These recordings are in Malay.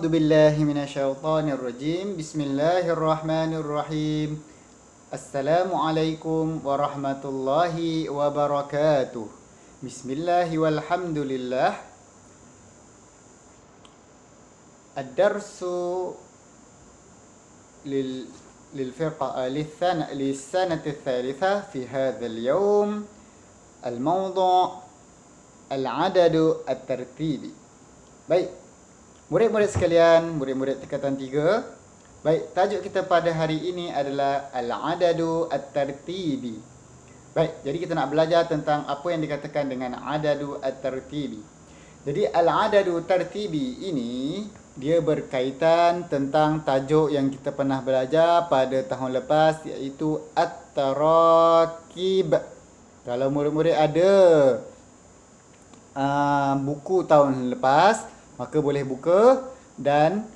A'udzu billahi minasyaitonir rajim. Bismillahirrahmanirrahim. Assalamualaikum warahmatullahi wabarakatuh. Bismillahi walhamdulillah. Ad-darsu للفرقة للسنة الثالثة في هذا اليوم. الموضوع العدد الترتيبي. Baik, murid-murid sekalian, murid-murid tingkatan 3. Baik, tajuk kita pada hari ini adalah al-adadu at-tartibi. Baik, jadi kita nak belajar tentang apa yang dikatakan dengan adadu at-tartibi. Jadi al-adadu tartibi ini dia berkaitan tentang tajuk yang kita pernah belajar pada tahun lepas, iaitu at-tarakib. Kalau murid-murid ada buku tahun lepas, maka boleh buka dan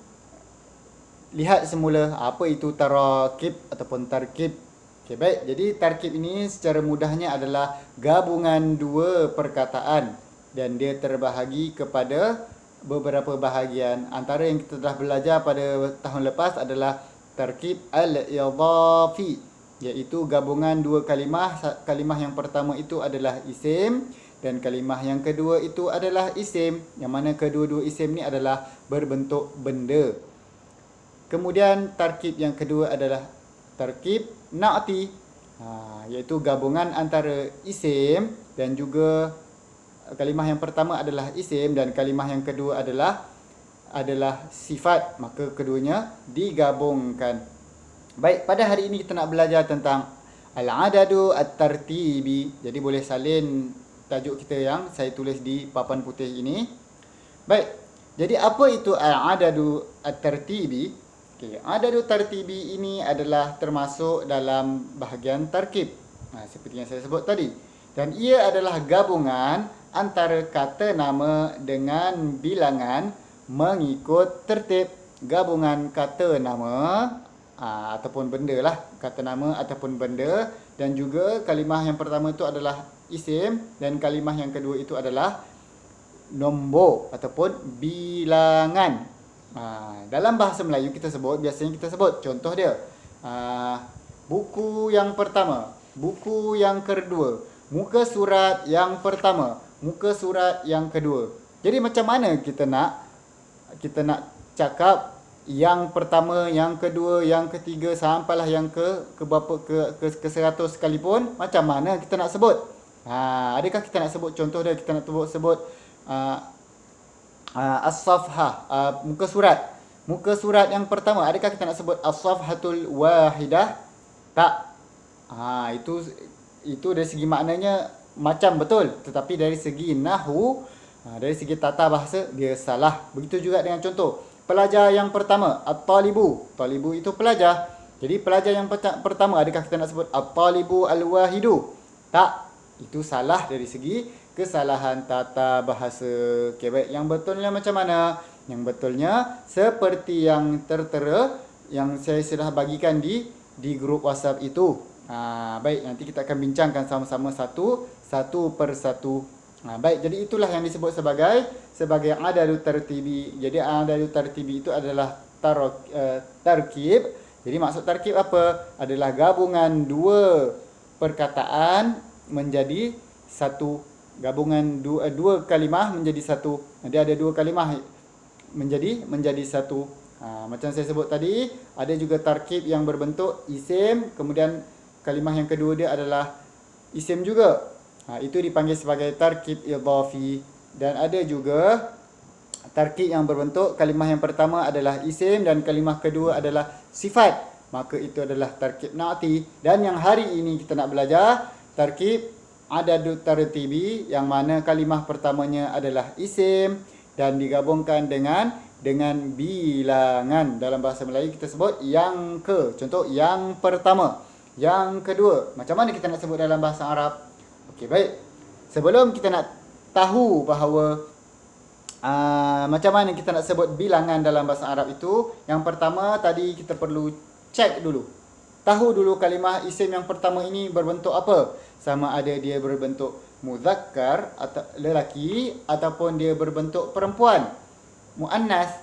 lihat semula apa itu tarakib ataupun tarkib. Okey, baik. Jadi tarkib ini secara mudahnya adalah gabungan dua perkataan dan dia terbahagi kepada beberapa bahagian. Antara yang kita dah belajar pada tahun lepas adalah tarkib al-idhafi, iaitu gabungan dua kalimah. Kalimah yang pertama itu adalah isim dan kalimah yang kedua itu adalah isim, yang mana kedua-dua isim ni adalah berbentuk benda. Kemudian tarkib yang kedua adalah tarkib na'ti, iaitu gabungan antara isim dan juga kalimah yang pertama adalah isim dan kalimah yang kedua adalah sifat, maka keduanya digabungkan. Baik, pada hari ini kita nak belajar tentang al-adadu at-tartibi. Jadi boleh salin tajuk kita yang saya tulis di papan putih ini. Baik, jadi apa itu al-adadu at-tartibi? Okey, adadu tartibi ini adalah termasuk dalam bahagian tarkib, seperti yang saya sebut tadi. Dan ia adalah gabungan antara kata nama dengan bilangan mengikut tertib. Gabungan kata nama ataupun benda lah, kata nama ataupun benda, dan juga kalimah yang pertama itu adalah isim dan kalimah yang kedua itu adalah nombor ataupun bilangan. Dalam bahasa Melayu biasanya kita sebut contoh dia, buku yang pertama, buku yang kedua, muka surat yang pertama, muka surat yang kedua. Jadi macam mana kita nak cakap yang pertama, yang kedua, yang ketiga sampailah yang ke 100 sekalipun, macam mana kita nak sebut? Adakah kita nak sebut contoh dia, kita nak sebut as-safhah, muka surat. Muka surat yang pertama, adakah kita nak sebut as-safhatul wahidah? Tak. Itu dari segi maknanya macam betul, tetapi dari segi nahwu, dari segi tata bahasa dia salah. Begitu juga dengan contoh pelajar yang pertama, at-talibu. Talibu itu pelajar. Jadi pelajar yang pertama, adakah kita nak sebut at-talibu al-wahidu? Tak. Itu salah dari segi kesalahan tata bahasa. Okey, baik. Yang betulnya macam mana? Yang betulnya seperti yang tertera yang saya sudah bagikan di grup WhatsApp itu. Baik, nanti kita akan bincangkan sama-sama satu persatu. Baik, jadi itulah yang disebut sebagai adadu tartibi. Jadi adadu tartibi itu adalah tarkib. Jadi maksud tarkib apa? Adalah gabungan dua perkataan menjadi satu, gabungan dua kalimah menjadi satu. Jadi ada dua kalimah menjadi satu. Macam saya sebut tadi, ada juga tarkib yang berbentuk isim, kemudian kalimah yang kedua dia adalah isim juga. Itu dipanggil sebagai tarkib idhafi. Dan ada juga tarkib yang berbentuk kalimah yang pertama adalah isim dan kalimah kedua adalah sifat, maka itu adalah tarkib na'ti. Dan yang hari ini kita nak belajar tarkib adadu tartibi, yang mana kalimah pertamanya adalah isim dan digabungkan dengan bilangan. Dalam bahasa Melayu kita sebut yang ke. Contoh yang pertama, yang kedua. Macam mana kita nak sebut dalam bahasa Arab? Okey, baik. Sebelum kita nak tahu bahawa macam mana kita nak sebut bilangan dalam bahasa Arab itu, yang pertama tadi kita perlu cek dulu. Tahu dulu kalimah isim yang pertama ini berbentuk apa? Sama ada dia berbentuk muzakkar atau lelaki ataupun dia berbentuk perempuan, muannas.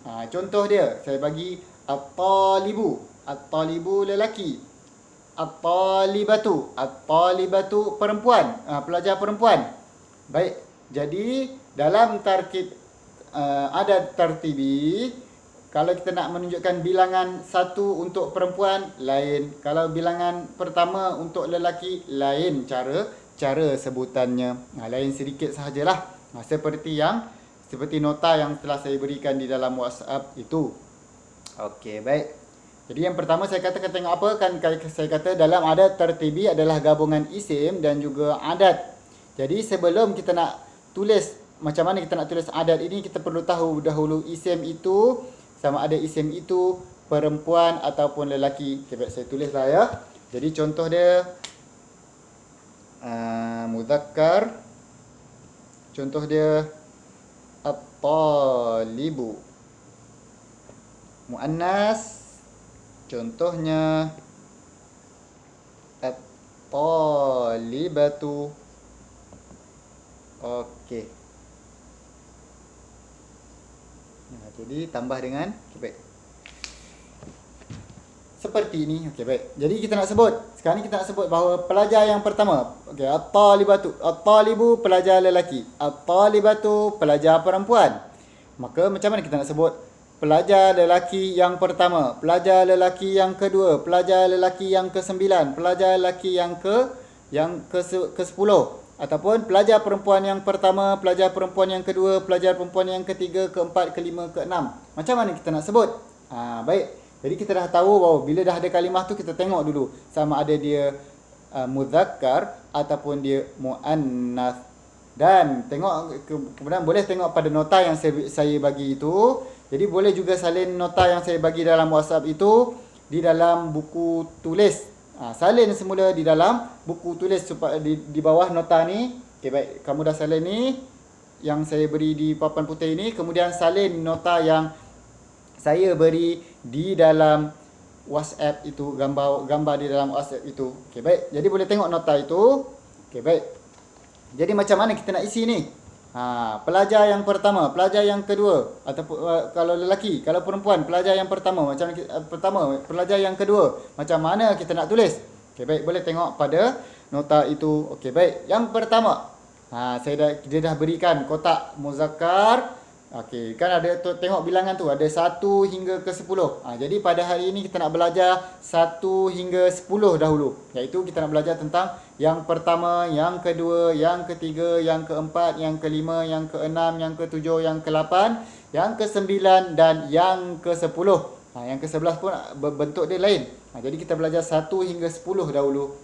Contoh dia, saya bagi at-talibu. At-talibu lelaki. At-talibatu. At-talibatu perempuan. Pelajar perempuan. Baik. Jadi dalam tarkib adat tartibi, kalau kita nak menunjukkan bilangan satu untuk perempuan, lain. Kalau bilangan pertama untuk lelaki, lain cara sebutannya. Lain sedikit sahajalah. Seperti nota yang telah saya berikan di dalam WhatsApp itu. Okey, baik. Jadi yang pertama saya katakan tengok apa kan, saya kata dalam adat tertibi adalah gabungan isim dan juga adat. Jadi sebelum kita nak tulis macam mana kita nak tulis adat ini, kita perlu tahu dahulu isim itu sama ada isim itu perempuan ataupun lelaki. Okay, baik, saya tulislah ya. Jadi contoh dia muzakkar. Contoh dia at-talibu. Muannas, contohnya at-talibatu. Okey. Jadi tambah dengan baik. Seperti ini. Okey, baik. Jadi kita nak sebut. Sekarang ni kita nak sebut bahawa pelajar yang pertama, okey, at-talibatu. At-talibu pelajar lelaki. At-talibatu pelajar perempuan. Maka macam mana kita nak sebut? Pelajar lelaki yang pertama, pelajar lelaki yang kedua, pelajar lelaki yang ke-9, pelajar lelaki yang ke-10, ataupun pelajar perempuan yang pertama, pelajar perempuan yang kedua, pelajar perempuan yang ketiga, keempat, kelima, keenam. Macam mana kita nak sebut? Baik. Jadi kita dah tahu bahawa bila dah ada kalimah tu, kita tengok dulu sama ada dia muzakkar ataupun dia muannas. Dan tengok, kemudian boleh tengok pada nota yang saya bagi itu. Jadi boleh juga salin nota yang saya bagi dalam WhatsApp itu di dalam buku tulis. Salin semula di dalam buku tulis supaya di bawah nota ni. Okey, baik, kamu dah salin ni yang saya beri di papan putih ini, kemudian salin nota yang saya beri di dalam WhatsApp itu, gambar di dalam WhatsApp itu. Okey, baik. Jadi boleh tengok nota itu. Okey, baik. Jadi macam mana kita nak isi ni? Pelajar yang pertama, pelajar yang kedua, ataupun kalau lelaki, kalau perempuan, pelajar yang pertama, pelajar yang kedua. Macam mana kita nak tulis? Okey, baik, boleh tengok pada nota itu. Okey, baik. Yang pertama, dia dah berikan kotak muzakkar. Okey, kan ada tengok bilangan tu, ada 1 hingga ke 10. Jadi pada hari ini kita nak belajar 1 hingga 10 dahulu. Iaitu kita nak belajar tentang yang pertama, yang kedua, yang ketiga, yang keempat, yang kelima, yang keenam, yang ketujuh, yang ke-8, yang ke-9 dan yang ke-10. Yang ke-11 pun bentuk dia lain. Jadi kita belajar 1 hingga 10 dahulu.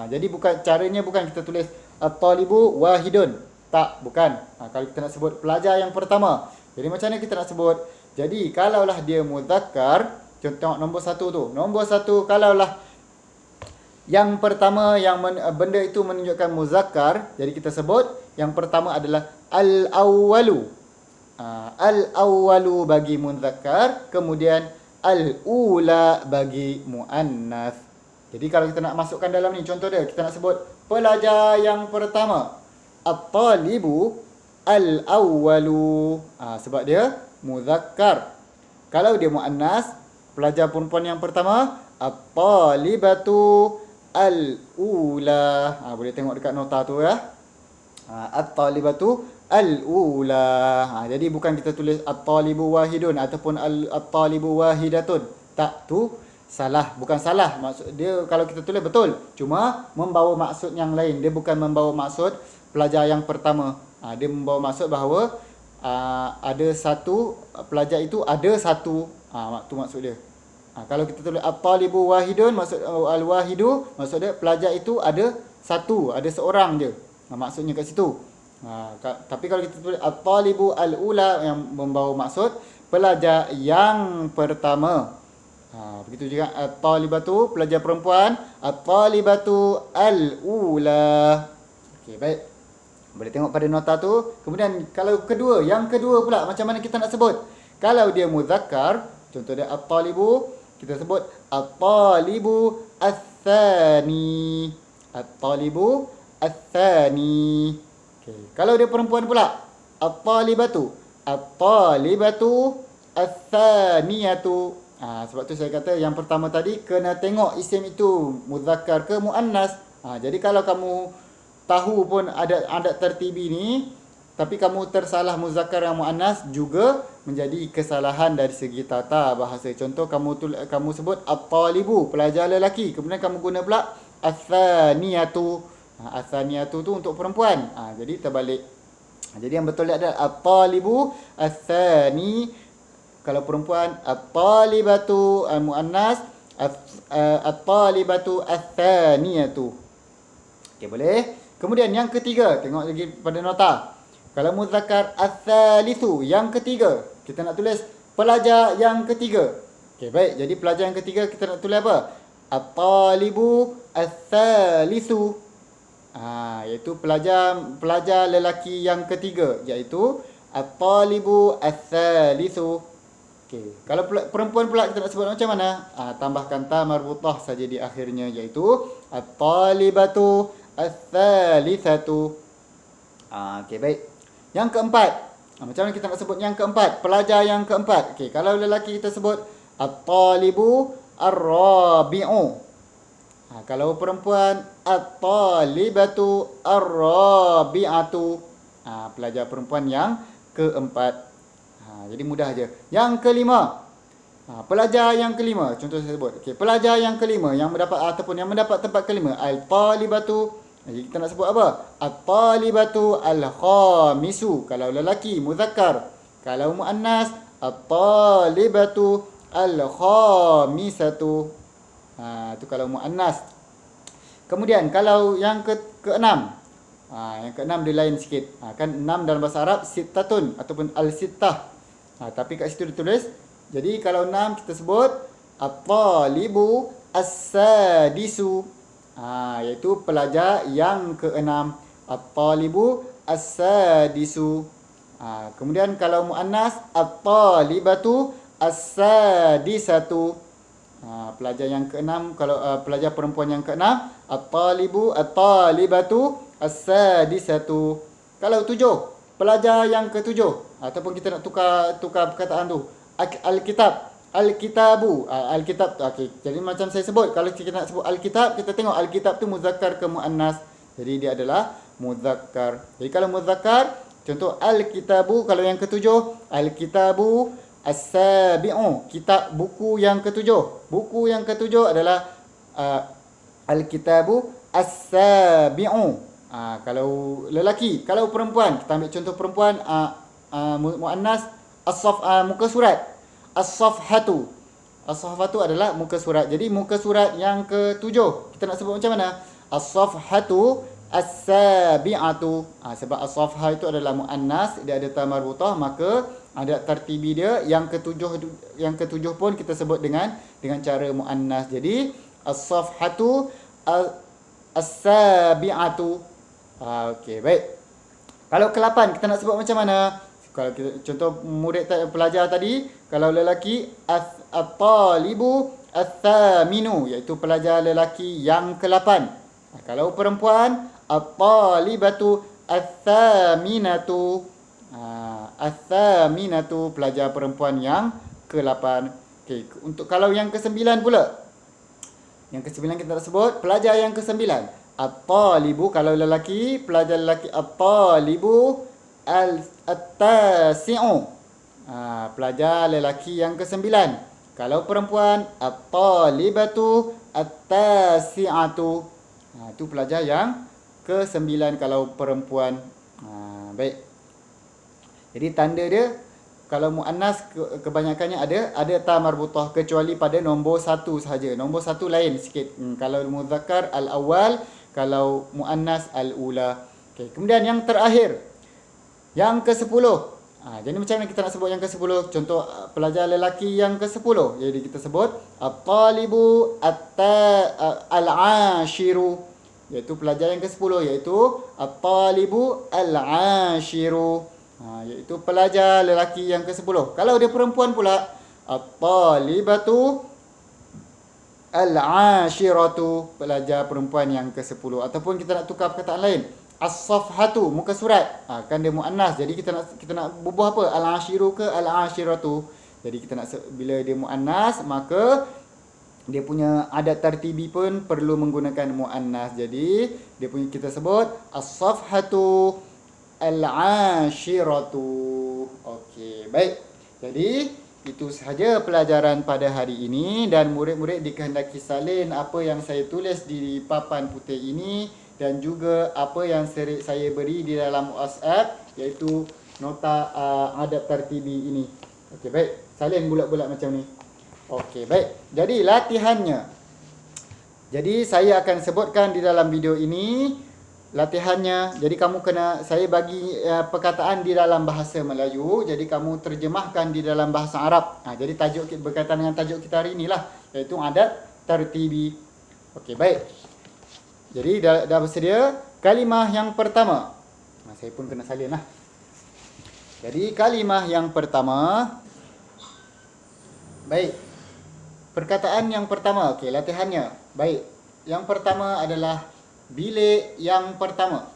Jadi caranya bukan kita tulis at-talibu wahidun. Tak, bukan. Kalau kita nak sebut pelajar yang pertama. Jadi macam mana kita nak sebut? Jadi kalaulah dia muzakkar, contoh nombor 1 tu. Nombor 1 kalaulah yang pertama yang benda itu menunjukkan muzakkar, jadi kita sebut yang pertama adalah al-awwalu. Al-awwalu bagi muzakkar, kemudian al-ula bagi muannas. Jadi kalau kita nak masukkan dalam ni, contoh dia, kita nak sebut pelajar yang pertama, at-talibu al-awwalu. Sebab dia muzakkar. Kalau dia muannas, pelajar perempuan yang pertama, at-talibatu al-ula. Boleh tengok dekat nota tu ya. At-talibatu al-ula. Jadi bukan kita tulis at-talibu wahidun ataupun at-talibu wahidatun. Tak, tu salah. Bukan salah. Maksud dia kalau kita tulis betul. Cuma membawa maksud yang lain. Dia bukan membawa maksud pelajar yang pertama. Dia membawa maksud bahawa ada satu pelajar itu ada satu. Itu maksud dia. Kalau kita tulis at-talibu wahidun, maksud al-wahidu, maksud dia pelajar itu ada satu, ada seorang je. Maksudnya kat situ. Tapi kalau kita tulis at-talibu al-ula, yang membawa maksud pelajar yang pertama. Begitu juga at-talibatu pelajar perempuan, at-talibatu al-ula. Okey, baik. Boleh tengok pada nota tu. Kemudian kalau kedua, yang kedua pula macam mana kita nak sebut? Kalau dia muzakkar, contoh dia at-talibu, kita sebut at-talibu ats-tsani. At-talibu ats-tsani. Okey. Kalau dia perempuan pula, at-talibatu. At-talibatu Ats-tsaniyatu. Sebab tu saya kata yang pertama tadi kena tengok isim itu muzakkar ke muannas. Jadi kalau kamu tahu pun ada tertibi ni tapi kamu tersalah muzakkar yang muannas juga menjadi kesalahan dari segi tata bahasa. Contoh kamu sebut at-talibu, pelajar lelaki, kemudian kamu guna pula ats-tsaniyatu. Ats-tsaniyatu tu untuk perempuan. Jadi terbalik. Jadi yang betul adalah at-talibu ats-tsani. Kalau perempuan at-talibatu al-muannas, at-talibatu ats-tsaniyatu. Okey, boleh. Kemudian yang ketiga, tengok lagi pada nota. Kalau muzakkar ats-tsalitsu, yang ketiga, kita nak tulis pelajar yang ketiga. Okey, baik. Jadi pelajar yang ketiga kita nak tulis apa? At-talibu ats-tsalitsu. Iaitu pelajar lelaki yang ketiga, iaitu at-talibu ats-tsalitsu. Okey, kalau perempuan pula kita nak sebut macam mana? Tambahkan ta marbutah saja di akhirnya, iaitu at-talibatu ats-tsalitsatu. Okey, baik. Yang keempat. Macam mana kita nak sebut yang keempat? Pelajar yang keempat. Okey, kalau lelaki kita sebut at-talibu ar-rabi'u. Kalau perempuan at-talibatu ar-rabi'atu. Pelajar perempuan yang keempat. Jadi mudah aja. Yang kelima. Pelajar yang kelima. Contoh saya sebut. Okey, pelajar yang kelima yang mendapat tempat kelima. Al-talibatu. Jadi kita nak sebut apa? At-talibatu al-khamisu. Kalau lelaki muzakkar. Kalau muannas at-talibatu al-khamisatu. Itu kalau muannas. Kemudian kalau yang keenam. Yang keenam dia lain sikit. Kan 6 dalam bahasa Arab sittatun ataupun al-sittah. Tapi kat situ ditulis. Jadi kalau 6 kita sebut at-talibu as-sadisu. Iaitu pelajar yang keenam. At-talibu as-sadisu. Kemudian kalau muannas at-talibatu as-sadisatu. Pelajar yang keenam, kalau pelajar perempuan yang keenam, at-talibatu as-sadisatu. Kalau 7, pelajar yang ketujuh, ataupun kita nak tukar perkataan tu, al-kitab, al-kitabu, al-kitab tu. Okey, jadi macam saya sebut, kalau kita nak sebut al-kitab, kita tengok al-kitab tu muzakkar ke muannas. Jadi dia adalah muzakkar. Jadi kalau muzakkar, contoh al-kitabu, kalau yang ketujuh, al-kitabu as-sabi'u, kitab buku yang ketujuh. Buku yang ketujuh adalah al-kitabu as-sabi'u. Kalau lelaki, kalau perempuan, kita ambil contoh perempuan, muannas muka surat. As-safhatu. As-safhatu adalah muka surat. Jadi muka surat yang ketujuh, kita nak sebut macam mana? As-safhatu as-sabi'atu. Sebab as-safha itu adalah muannas, dia ada ta marbutah, maka ada tertibi dia. Yang ketujuh pun kita sebut dengan cara muannas. Jadi as-safhatu as-sabi'atu. Okey, baik. Kalau ke-8 kita nak sebut macam mana? Kalau kita contoh pelajar tadi, kalau lelaki at-talibu ats-tsaminu, iaitu pelajar lelaki yang ke-8. Kalau perempuan at-talibatu ats-tsaminatu. Ats-tsaminatu, pelajar perempuan yang ke-8. Okey, untuk kalau yang ke-9 pula. Yang ke-9 kita nak sebut pelajar yang ke-9. At-talibu, kalau lelaki, pelajar lelaki at-talibu at-tasi'u. Pelajar lelaki yang ke-9. Kalau perempuan at-talibatu at-tasi'atu. Itu pelajar yang ke-9 kalau perempuan. Baik. Jadi tanda dia kalau muannas kebanyakannya ada ta marbutah, kecuali pada nombor 1 sahaja. Nombor 1 lain sikit. Kalau muzakkar al-awwal, kalau muannas al-ula. Okey, kemudian yang terakhir, yang ke-10. Jadi macam mana kita nak sebut yang ke-10? Contoh pelajar lelaki yang ke-10. Jadi kita sebut at-talibu al-ashiru, iaitu pelajar yang ke-10, iaitu at-talibu al-ashiru. Iaitu pelajar lelaki yang ke-10. Kalau dia perempuan pula, at-talibatu al-ashiratu, pelajar perempuan yang ke-10. Ataupun kita nak tukar perkataan lain, as-safhatu, muka surat. Kan dia muannas. Jadi kita nak bubuh apa? Al-ashiru ke al-ashiratu. Jadi kita nak bila dia muannas, maka dia punya adat tartibi pun perlu menggunakan muannas. Jadi dia punya kita sebut as-safhatu al-ashiratu. Okey, baik. Jadi itu sahaja pelajaran pada hari ini, dan murid-murid dikehendaki salin apa yang saya tulis di papan putih ini dan juga apa yang saya beri di dalam WhatsApp, iaitu nota adat tartibi ini. Okey, baik. Salin bulat-bulat macam ni. Okey, baik. Jadi latihannya. Jadi saya akan sebutkan di dalam video ini latihannya. Jadi kamu kena, saya bagi perkataan di dalam bahasa Melayu, jadi kamu terjemahkan di dalam bahasa Arab. Jadi tajuk berkaitan dengan tajuk kita hari inilah, iaitu adat tartibi. Okey, baik. Jadi dah bersedia kalimah yang pertama. Saya pun kena salin lah. Jadi kalimah yang pertama. Baik. Perkataan yang pertama, okey, latihannya. Baik. Yang pertama adalah bilik yang pertama.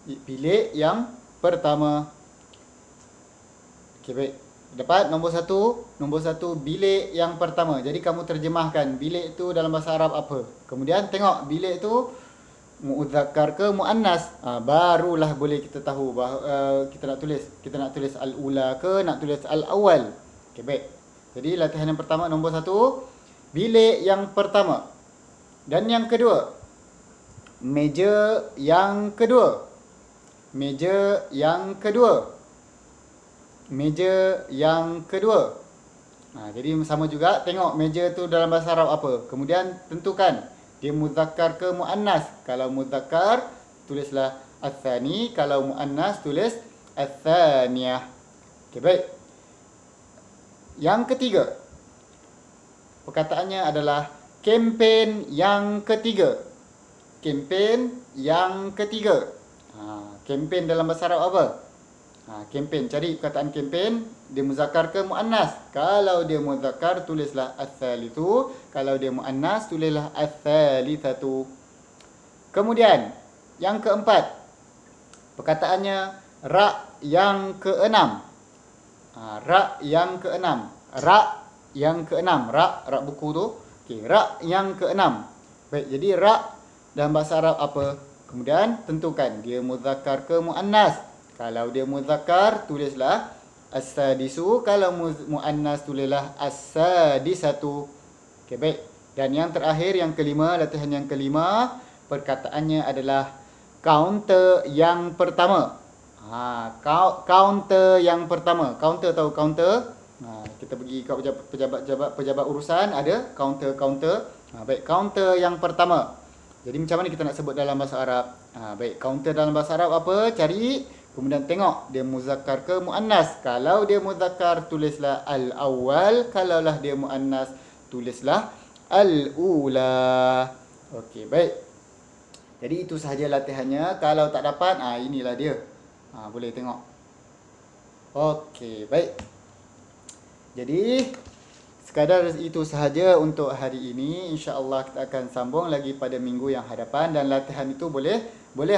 Bilik yang pertama. Okey, baik. Dapat nombor satu bilik yang pertama. Jadi kamu terjemahkan bilik itu dalam bahasa Arab apa. Kemudian tengok bilik itu muzakkar ke muannas. Barulah boleh kita tahu bahawa kita nak tulis al-ula ke nak tulis al-awwal. Okey, baik. Jadi latihan yang pertama nombor satu, bilik yang pertama. Dan yang kedua, meja yang kedua. Meja yang kedua. Meja yang kedua. Jadi sama juga, tengok meja tu dalam bahasa Arab apa. Kemudian tentukan dia muzakkar ke muannas. Kalau muzakkar tulislah ats-tsani, kalau muannas tulis ats-tsaniyah. Okey, baik. Yang ketiga, perkataannya adalah kempen yang ketiga. Kempen yang ketiga. Kempen dalam bahasa Arab apa? Kempen. Cari perkataan kempen, dia muzakkar ke muannas. Kalau dia muzakkar tulislah ats-tsalitsu, kalau dia muannas tulislah ats-tsalitsatu. Kemudian yang keempat, perkataannya rak yang keenam. Rak yang keenam. Rak yang keenam. Rak buku tu. Okey, rak yang keenam. Baik, jadi rak dalam bahasa Arab apa? Kemudian tentukan dia muzakkar ke muannas. Kalau dia muzakkar tulislah as-sadisu, kalau muannas tulislah as-sadisatu. Okey, baik. Dan yang terakhir, yang kelima, latihan yang kelima, perkataannya adalah kaunter yang pertama. Kaunter yang pertama. Kaunter, tahu kaunter? Kita pergi ke pejabat urusan, ada kaunter. Baik, kaunter yang pertama. Jadi macam mana kita nak sebut dalam bahasa Arab? Baik, kaunter dalam bahasa Arab apa? Cari, kemudian tengok dia muzakkar ke muannas. Kalau dia muzakkar tulislah al-awwal, kalaulah dia muannas tulislah al-ula. Okey, baik. Jadi itu sahaja latihannya. Kalau tak dapat, inilah dia. Boleh tengok. Okey, baik. Jadi sekadar itu sahaja untuk hari ini. InsyaAllah kita akan sambung lagi pada minggu yang hadapan, dan latihan itu boleh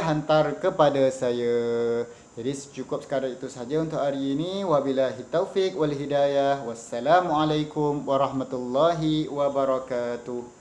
hantar kepada saya. Jadi cukup sekadar itu sahaja untuk hari ini. Wabillahi taufik wal hidayah. Wassalamualaikum warahmatullahi wabarakatuh.